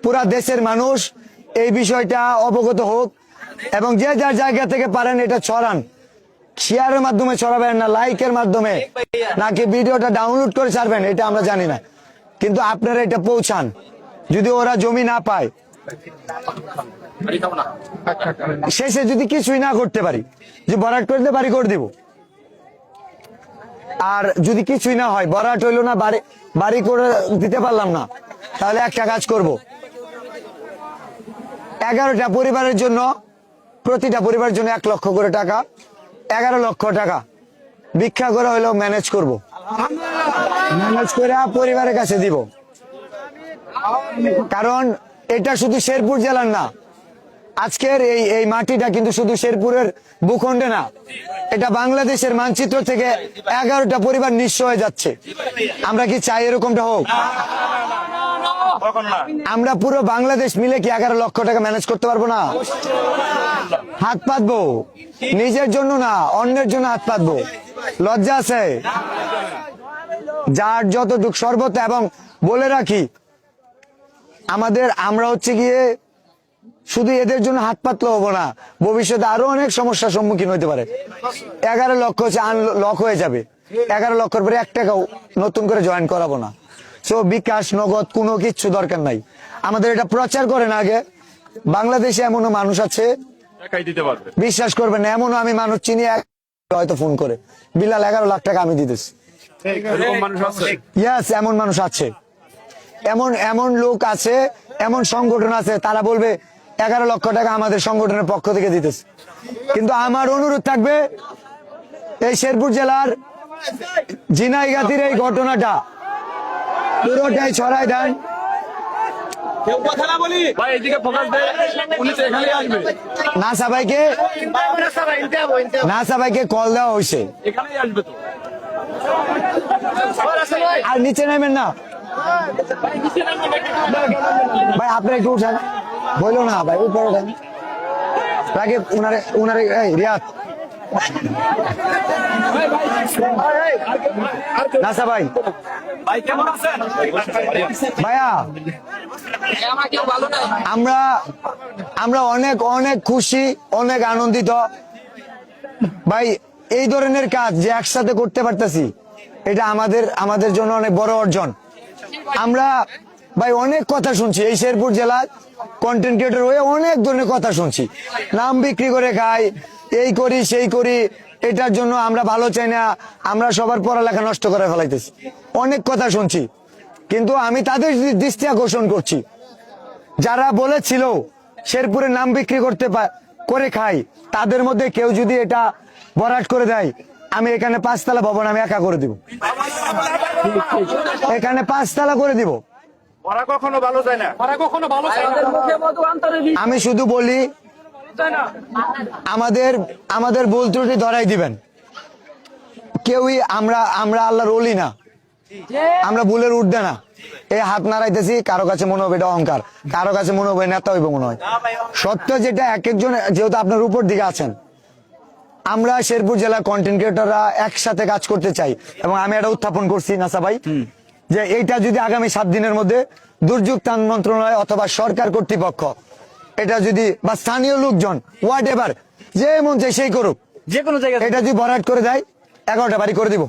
পুরা দেশের মানুষ এই বিষয়টা অবগত হোক এবং যে যার জায়গা থেকে পারেন এটা ছড়ান। শেয়ারের মাধ্যমে ছড়াবেন না লাইকের মাধ্যমে নাকি ভিডিওটা ডাউনলোড করে ছাড়বেন এটা আমরা জানি না, কিন্তু আপনারা এটা পৌঁছান। যদি ওরা জমি না পায়, শেষে যদি কিছুই না করতে পারি, যে বরাট করে দিতে বাড়ি করে দিব, আর যদি কিছুই না হয়, বরাট হইলো না, বাড়ি করে দিতে পারলাম না, তাহলে একটা কাজ করব, 11টা পরিবারের জন্য, প্রতিটা পরিবারের জন্য 1 লক্ষ করে টাকা, 11 লক্ষ টাকা ভিক্ষা করে হইলেও ম্যানেজ করব, ম্যানেজ করে পরিবারের কাছে দিব। কারণ এটা শুধু শেরপুর জেলার না, আজকের এই মাটিটা কিন্তু শুধু শেরপুরের ভূখণ্ডে না, এটা বাংলাদেশের মানচিত্র থেকে 11টা পরিবার নিঃস্ব হয়ে যাচ্ছে। আমরা কি চাই এরকমটা হোক? আমরা পুরো বাংলাদেশ মিলে কি 11 লক্ষ টাকা ম্যানেজ করতে পারবো না? হাত পাতবো, নিজের জন্য না অন্যের জন্য হাত পাতবো। লজ্জা আছে? যার যতটুক সর্বত। এবং বলে রাখি, আমরা হচ্ছে গিয়ে শুধু এদের জন্য হাত পাতলে হবো না, ভবিষ্যতে আরো অনেক সমস্যার সম্মুখীন হতে পারে। 11 লক্ষ হচ্ছে আনলক হয়ে যাবে, 11 লক্ষের পরে 1 টাকাও নতুন করে জয়েন করাবো না। সো বিকাশ নগদ কোনো কিচ্ছু দরকার নাই। আমাদের এটা প্রচার করেন আগে। বাংলাদেশে এমনও মানুষ আছে বিশ্বাস করবেন না, এমনও আমি মানুষ চিনি হয়তো ফোন করে বিলাল 11 লাখ টাকা আমি দিতেছি। ইয়েস, এমন মানুষ আছে, এমন লোক আছে, এমন সংগঠন আছে, তারা বলবে 11 লক্ষ টাকা আমাদের সংগঠনের পক্ষ থেকে দিতেছে। কিন্তু আমার অনুরোধ থাকবে, এই শেরপুর জেলার ঝিনাইগাতির এই ঘটনাটা পুরোটাই ছড়াই দেন। নাসা ভাইকে কল দেওয়া হয়েছে, আর নিচে নামেন না ভাই, আপনি একটু উঠান, বললো না ভাই উপরে উঠান, আগে উনারে রিয়াদ নাসা ভাই, ভাইয়া আমরা অনেক অনেক খুশি, অনেক আনন্দিত ভাই। এই ধরনের কাজ যে একসাথে করতে পারতেছি, এটা আমাদের জন্য অনেক বড় অর্জন। আমরা ভাই অনেক কথা শুনছি, এই শেরপুর জেলার কন্টেন্ট ক্রিয়েটর হয়ে অনেক ধরনের কথা শুনছি, নাম বিক্রি করে খাই, এই করি সেই করি, এটার জন্য আমরা ভালো চাই না, আমরা সবার পড়ালেখা নষ্ট করে ফেলাইতেছি, অনেক কথা শুনছি। কিন্তু আমি তাদের দৃষ্টি আকর্ষণ করছি, যারা বলেছিল শেরপুরের নাম বিক্রি করে খাই, তাদের মধ্যে কেউ যদি এটা বরাট করে দেয়, আমি এখানে 5 তলা ভবন আমি একা করে দিব, এখানে 5 তলা করে দিব। আমি শুধু বলি, আমাদের ভুল ত্রুটি ধরাই দিবেন। কেউই আমরা আল্লাহর ওলি না, আমরা ভুলের ঊর্ধ্বে না। এই হাত নাড়াইতেছি, কারো কাছে মনে হবে এটা অহংকার, কারো কাছে মনে হবে নেতা হইব মনে হয়। সত্য যেটা, এক একজন, যেহেতু আপনার উপর দিকে আছেন, আমরা শেরপুর জেলার কন্টেন্ট ক্রিয়েটররা একসাথে কাজ করতে চাই। এবং আমি এটা উত্থাপন করছি নাসা ভাই, যে এইটা যদি আগামী 7 দিনের মধ্যে দুর্যোগ ত্রাণ মন্ত্রণালয় অথবা সরকার কর্তৃপক্ষ, এটা যদি বা স্থানীয় লোকজন, হোয়াট এভার, যে মন চাই সেই করুক, যে কোনো জায়গায় এটা যদি বরাট করে দেয়, 11টা বাড়ি করে দিব,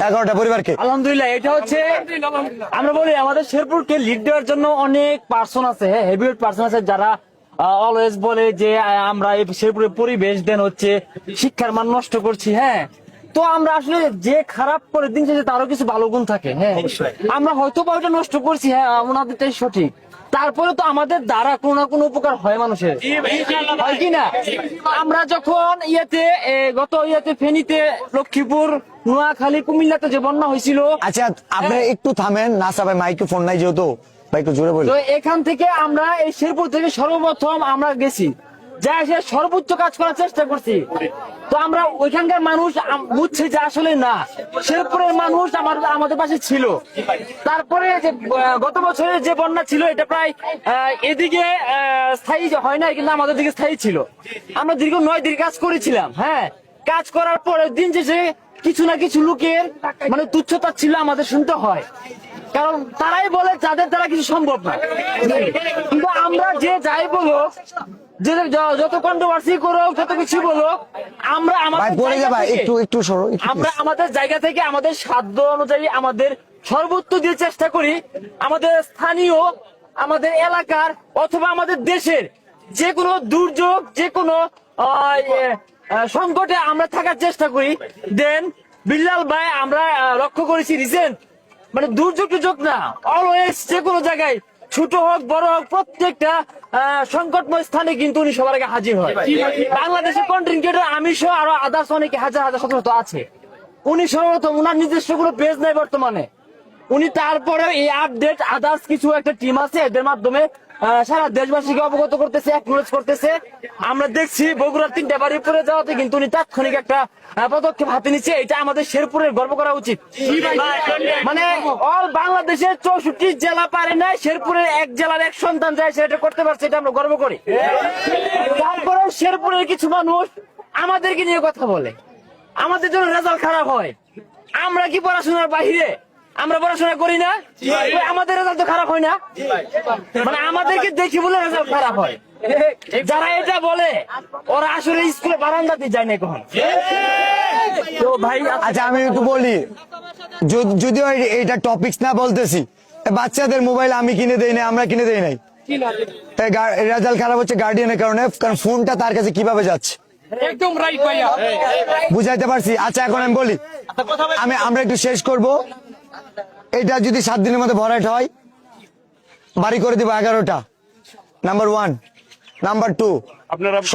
11টা পরিবারকে। আলহামদুলিল্লাহ। এটা হচ্ছে আমরা বলি, আমাদের শেরপুরকে লিড দেওয়ার জন্য অনেক পার্সন আছে, হ্যাঁ, হেভিওয়েট পার্সন আছে, যারা অলওয়েজ বলে যে আমরা এই শেরপুরের পরিবেশ দেন হচ্ছে শিক্ষার মান নষ্ট করছি। হ্যাঁ, তো আমরা আসলে যে খারাপ করে দিন শেষে তারও কিছু ভালো গুণ থাকে। হ্যাঁ, আমরা হয়তো বা ওইটা নষ্ট করছি, হ্যাঁ, ওনাদেরটাই সঠিক, তারপরে তো আমাদের দ্বারা কোনো না কোনো উপকার হয় মানুষের, হয় কি না? আমরা যখন গত ফেনীতে, লক্ষ্মীপুর, নোয়াখালী, কুমিল্লাতে যে বন্যা হয়েছিল। আচ্ছা, আপনি একটু থামেন, নাসা ভাই মাইক্রোফোন নাই যেহেতু, ভাই একটু জোরে বলুন। তো এখান থেকে আমরা এই শেরপুর থেকে সর্বপ্রথম আমরা গেছি, যা এসে সর্বোচ্চ কাজ করার চেষ্টা করছি। তো আমরা ওইখানকার মানুষ বুঝছে যে আসলে না, শেরপুরের মানুষ আমাদের পাশে ছিল। তারপরে যে গত বছরের যে বন্যা ছিল, এটা প্রায় এদিকে স্থায়ী হয় না, কিন্তু আমাদের দিকে স্থায়ী ছিল। আমরা দীর্ঘ 9 দিন কাজ করেছিলাম। হ্যাঁ, কাজ করার পরে দিন শেষে কিছু না কিছু লোকের মানে তুচ্ছতা ছিল আমাদের শুনতে হয়। কারণ তারাই বলে যাদের দ্বারা কিছু সম্ভব না। কিন্তু আমরা যে যাই বলো, যে যত কন্ট্রোভার্সি করো, যত কিছু বলো, আমরা ভাই পড়ে জায়গা যাবা, থেকে- একটু সরো, একটু আমরা please। আমাদের জায়গা থেকে আমাদের সাধ্য অনুযায়ী আমাদের সর্বোচ্চ দিয়ে চেষ্টা করি আমাদের স্থানীয়, আমাদের এলাকার অথবা আমাদের দেশের যে কোনো দুর্যোগ, যে কোনো সংকটে আমরা থাকার চেষ্টা করি। দেন বিল্লাল ভাই আমরা লক্ষ্য করেছি রিসেন্ট, মানে দুর্যোগ টুযোগ না, অলওয়েজ যে কোনো জায়গায় ছোট হোক বড় হোক প্রত্যেকটা সংকটময় স্থানে কিন্তু উনি সবার আগে হাজির হয়। বাংলাদেশের কন্টেন্ট ক্রিয়েটর আমি সহ আরো আদার্স অনেকে হাজার হাজার শত শত আছে। উনি সর্বপ্রথম উনার নিজস্ব কোনো পেজ নাই বর্তমানে, উনি তারপরে এই আপডেট আদার্স কিছু একটা টিম আছে এদের মাধ্যমে সারা দেশবাসীকে অবগত করতেছে, অ্যাকনোলেজ করতেছে। আমরা দেখছি বগুড়ার 3টা বাড়ি পড়ে যাওয়াতে কিন্তু উনি তাৎক্ষণিক একটা পদক্ষেপ হাতে নিচ্ছে। এটা আমাদের শেরপুরের গর্ব করা উচিত। মানে অল বাংলাদেশের 64 জেলা পারে না, শেরপুরের এক জেলার এক সন্তান যায় সেটা করতে পারছে, এটা আমরা গর্ব করি। তারপরে শেরপুরের কিছু মানুষ আমাদেরকে নিয়ে কথা বলে, আমাদের জন্য রেজাল্ট খারাপ হয়। আমরা কি পড়াশোনার বাহিরে? আমরা পড়াশোনা করি না, আমাদের রেজাল্ট তো খারাপ হয় না। মানে আমাদেরকে দেখি বলে রেজাল্ট খারাপ হয়। যারা এটা বলে ওরা আসলে স্কুলে বারান্দাতে যায় না কখন। তো ভাই আচ্ছা আমি একটু বলি, যদিও এইটা টপিকস না বলতেছি, বাচ্চাদের মোবাইল আমি কিনে দেই না, আমরা কিনে দেই নাই, তাই রেজাল্ট খারাপ হচ্ছে গার্ডিয়ানের কারণে, কারণ ফোনটা তার কাছে কিভাবে যাচ্ছে। একদম রাইট ভাইয়া। বুঝাইতে পারছি? আচ্ছা এখন আমি বলি, আমরা একটু শেষ করব। এটা যদি 7 দিনের মধ্যে ভরাট হয়, বাড়ি করে দিব 11টা, নাম্বার 1। নাম্বার 2,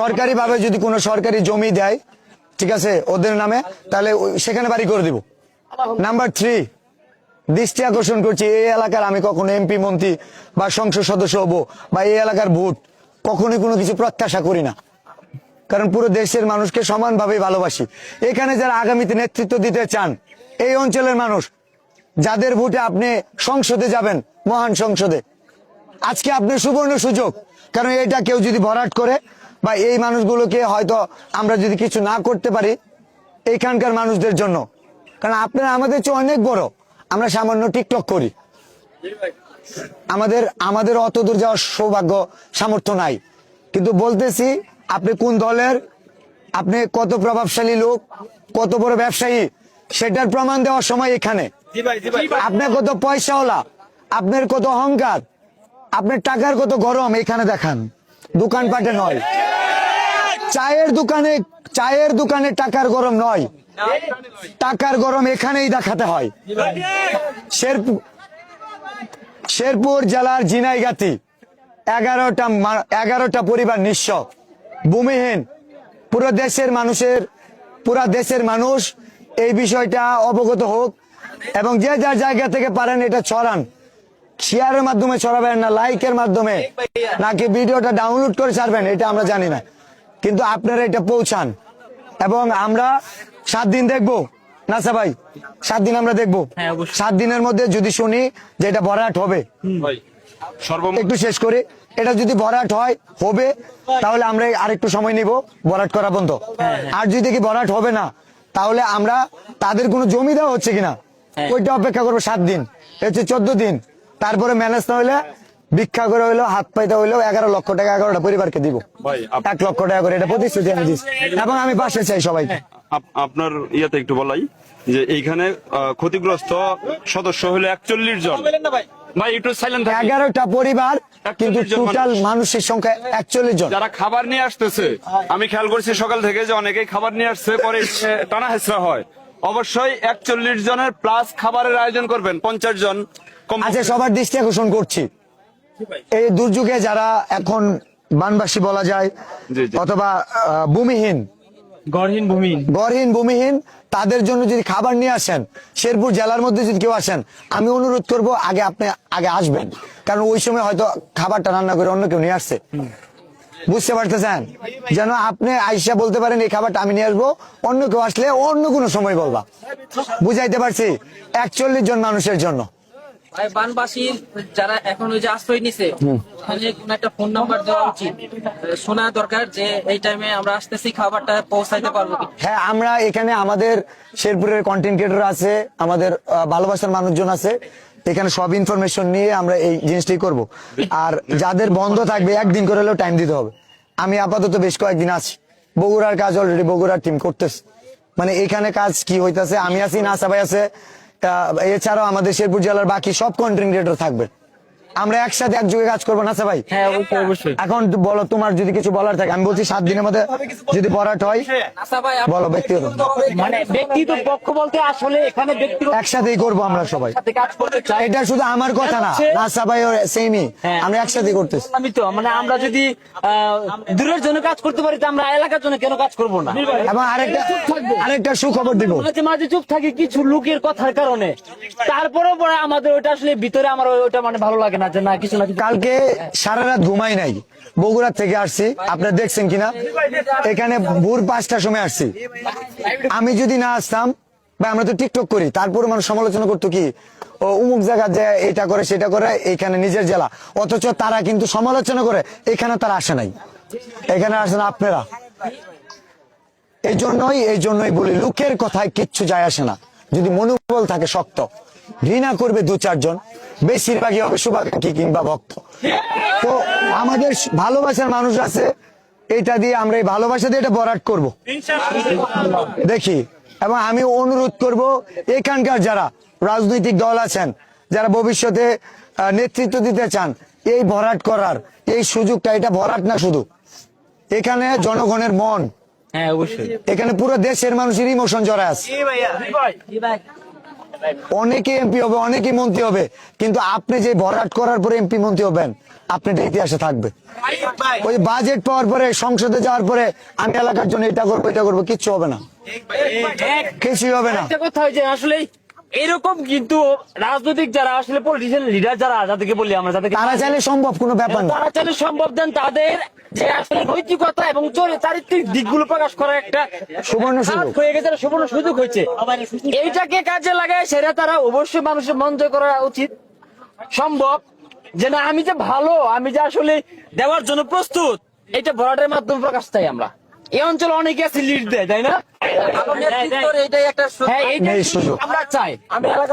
সরকারি ভাবে যদি কোনো সরকারি জমি দেয়, ঠিক আছে, ওদের নামে, তাহলে সেখানে বাড়ি করে দিব। নাম্বার 3, দৃষ্টি আকর্ষণ করছি, এই এলাকার আমি কখনো এমপি মন্ত্রী বা সংসদ সদস্য হবো বা এই এলাকার ভোট কখনোই কোনো কিছু প্রত্যাশা করি না, কারণ পুরো দেশের মানুষকে সমানভাবে ভালোবাসি। এখানে যারা আগামীতে নেতৃত্ব দিতে চান, এই অঞ্চলের মানুষ, যাদের ভোটে আপনি সংসদে যাবেন, মহান সংসদে, আজকে আপনার সুবর্ণ সুযোগ। কারণ এটা কেউ যদি ভরাট করে বা এই মানুষগুলোকে হয়তো আমরা যদি কিছু না করতে পারি এইখানকার মানুষদের জন্য, কারণ আপনারা আমাদের চেয়ে অনেক বড়, আমরা সামান্য টিকটক করি, আমাদের অত দূর যাওয়ার সৌভাগ্য সামর্থ্য নাই। কিন্তু বলতেছি, আপনি কোন দলের, আপনি কত প্রভাবশালী লোক, কত বড় ব্যবসায়ী, সেটার প্রমাণ দেওয়ার সময় এখানে। আপনার কত পয়সাওয়ালা, আপনার কত অহংকার, আপনার টাকার কত গরম এখানে দেখান, দোকানপাটে নয়। চায়ের দোকানে টাকার গরম নয়, টাকার গরম এখানেই দেখাতে হয়। শেরপুর জেলার ঝিনাইগাতি 11টা পরিবার নিঃস্ব, ভূমিহীন। পুরো দেশের মানুষ এই বিষয়টা অবগত হোক, এবং যে যার জায়গা থেকে পারেন এটা ছড়ান, শেয়ারের মাধ্যমে ছড়াবেন না লাইকের মাধ্যমে, নাকি ভিডিওটা ডাউনলোড করে ছাড়বেন এটা আমরা জানি না, কিন্তু আপনারা এটা পৌঁছান। এবং আমরা 7 দিন দেখবো, নাসা ভাই, 7 দিন আমরা দেখবো। 7 দিনের মধ্যে যদি শুনি যে এটা ভরাট হবে, একটু শেষ করি, এটা যদি ভরাট হবে তাহলে আমরা আরেকটু সময় নিব, ভরাট করা বন্ধ। আর যদি কি ভরাট হবে না, তাহলে আমরা তাদের কোনো জমি দেওয়া হচ্ছে কিনা ওইটা অপেক্ষা করবো 7 দিন, হচ্ছে 14 দিন। তারপরে ম্যানেজ না হলে ভিক্ষা করে হইলো, হাত পাইতে হইলো 11 লক্ষ টাকা 11টা পরিবারকে দিব, 1 লক্ষ টাকা করে, এটা প্রতিশ্রুতি আমি দিচ্ছি, এবং আমি পাশে চাই সবাইকে। আপনার ইয়াতে একটু বলাই যে এইখানে ক্ষতিগ্রস্ত সদস্য হলো 41 জন। ভাই একটু সাইলেন্ট থাকুন। 11টা পরিবার, কিন্তু টোটাল মানুষের সংখ্যা 41 জন। যারা খাবার নিয়ে আসতেছে, আমি খেয়াল করছি সকাল থেকে যে অনেকেই খাবার নিয়ে আসছে, পরে টানা হেসরা হয়। অবশ্যই 41 জনের প্লাস খাবারের আয়োজন করবেন, 50 জন। আচ্ছা, সবার দৃষ্টি আকর্ষণ করছি, এই দুর্যোগে যারা এখন বানবাসী বলা যায়, অথবা ভূমিহীন, গড়হীন ভূমিহীন, তাদের জন্য যদি খাবার নিয়ে আসেন, শেরপুর জেলার মধ্যে যদি কেউ আসেন, আমি অনুরোধ করব আপনি আগে আসবেন, কারণ ওই সময় হয়তো খাবারটা রান্না করে অন্য কেউ নিয়ে আসছে, বুঝতে পারতেছেন? যেন আপনি আইসা বলতে পারেন এই খাবারটা আমি নিয়ে আসবো, অন্য কেউ আসলে অন্য কোনো সময় বলবা। বুঝাইতে পারছি? 41 জন মানুষের জন্য। বানবাসীর যারা এখন ওই যে আশ্রয় নিছে, ওখানে কোন একটা ফোন নাম্বার দেওয়া উচিত, শোনা দরকার যে এই টাইমে আমরা আসতেছি, খাবারটা পৌঁছাইতে পারবো কি? হ্যাঁ, আমরা এখানে আমাদের শেরপুরের কন্টেন্ট ক্রিয়েটর আছে, আমাদের ভালোবাসার মানুষজন আছে, এখানে সব ইনফরমেশন নিয়ে আমরা এই জিনিসটাই করব। আর যাদের বন্ধ থাকবে একদিন করে হলেও টাইম দিতে হবে। আমি আপাতত বেশ কয়েকদিন আছি, বগুড়ার কাজ অলরেডি বগুড়ার টিম করতেছে, মানে এখানে কাজ কি হইতাছে, আমি আছি, নাসা ভাই আছে, এছাড়াও আমাদের শেরপুর জেলার বাকি সব কন্টেন্ট ক্রিয়েটর থাকবে। আমরা একসাথে একযোগে কাজ করবো, নাসা ভাই। হ্যাঁ, অবশ্যই অবশ্যই। এখন বলো তোমার যদি কিছু বলার থাকে। আমি বলছি 7 দিনের মধ্যে যদি ভরাট হয় আচ্ছা ভাই, আপনি বলো, ব্যক্তিগত মানে ব্যক্তিগত পক্ষ বলতে আসলে এখানে ব্যক্তিগত একসাথেই করবো আমরা সবাই। সাথে কাজ করতে চাই। এটা শুধু আমার কথা না, নাসা ভাই সেমই, হ্যাঁ। আমরা একসাথেই করতেছি। আমি তো মানে আমরা যদি দূরের জন্য কাজ করতে পারি, তো আমরা এলাকার জন্য কেন কাজ করব না? এবং আরেকটা সুখবর দিব। মাঝে মাঝে চুপ থাকি কিছু লোকের কথার কারণে, তারপরে পরে আমাদের ওইটা আসলে ভিতরে আমার ওইটা মানে ভালো লাগে না যে না কিছু না কিছু। কালকে সারা রাত ঘুমাই নাই, বগুড়া থেকে আসছি, আপনারা দেখছেন কিনা, এখানে ভোর 5টার সময় আসছি। আমি যদি না আসতাম, বা আমরা তো টিকটক করি, তারপরে মানুষ সমালোচনা করতো কি ও অমুক জায়গা যে এটা করে সেটা করে, এখানে নিজের জেলা, অথচ তারা কিন্তু সমালোচনা করে, এখানে তারা আসে নাই, এখানে আসেন আপনারা। এই জন্যই বলি, লোকের কথায় কিচ্ছু যায় আসে না, যদি মনোবল থাকে শক্ত। ঘৃণা করবে 2-4 জন, বেশিরভাগই হবে শুভাকাঙ্ক্ষী কিংবা ভক্ত। তো আমাদের ভালোবাসার মানুষ আছে, এটা দিয়ে আমরা এই ভালোবাসা দিয়ে এটা ভরাট করব দেখি। এবং আমি অনুরোধ করব এখানকার যারা রাজনৈতিক দল আছেন, যারা ভবিষ্যতে নেতৃত্ব দিতে চান, এই ভরাট করার এই সুযোগটা, এটা ভরাট না শুধু, এখানে জনগণের মন, হ্যাঁ অবশ্যই। এখানে পুরো দেশের মানুষের ইমোশন জড়ায় আছে। অনেকে এমপি হবে, অনেকে মন্ত্রী হবে, কিন্তু আপনি যে ভরাট করার পরে এমপি মন্ত্রী হবেন, আপনি এটা ইতিহাসে থাকবে। ওই বাজেট পাওয়ার পরে, সংসদে যাওয়ার পরে আমি এলাকার জন্য এটা করবো, কিচ্ছু হবে না, কিছুই হবে না। একটা কথা হয়েছে আসলে এরকম, কিন্তু রাজনৈতিক যারা আসলে পলিটিশিয়ান লিডার যারা, যাদেরকে বলি আমরা, যাদেরকে তারা চাইলে সম্ভব, কোনো ব্যাপার না। তারা চাইলে সম্ভব দেন, তাদের যে আসলে নৈতিকতা এবং চারিত্রিক দিকগুলো প্রকাশ করার একটা সুবর্ণ সুযোগ হয়ে গেছে, সুবর্ণ সুযোগ হয়েছে। এইটাকে কাজে লাগায় সেটা তারা অবশ্যই মানুষের মন জয় করা উচিত, সম্ভব যে না আমি যে ভালো, আমি যে আসলে দেওয়ার জন্য প্রস্তুত, এটা ভরাটের মাধ্যমে প্রকাশ চাই আমরা। এই অঞ্চলে অনেকে আছে লিড দেয়, তাই না? ভালো নেতৃত্বর এটাই একটা হ্যাঁ, এইটাই এই সুযোগ আমরা চাই। আমি এলাকা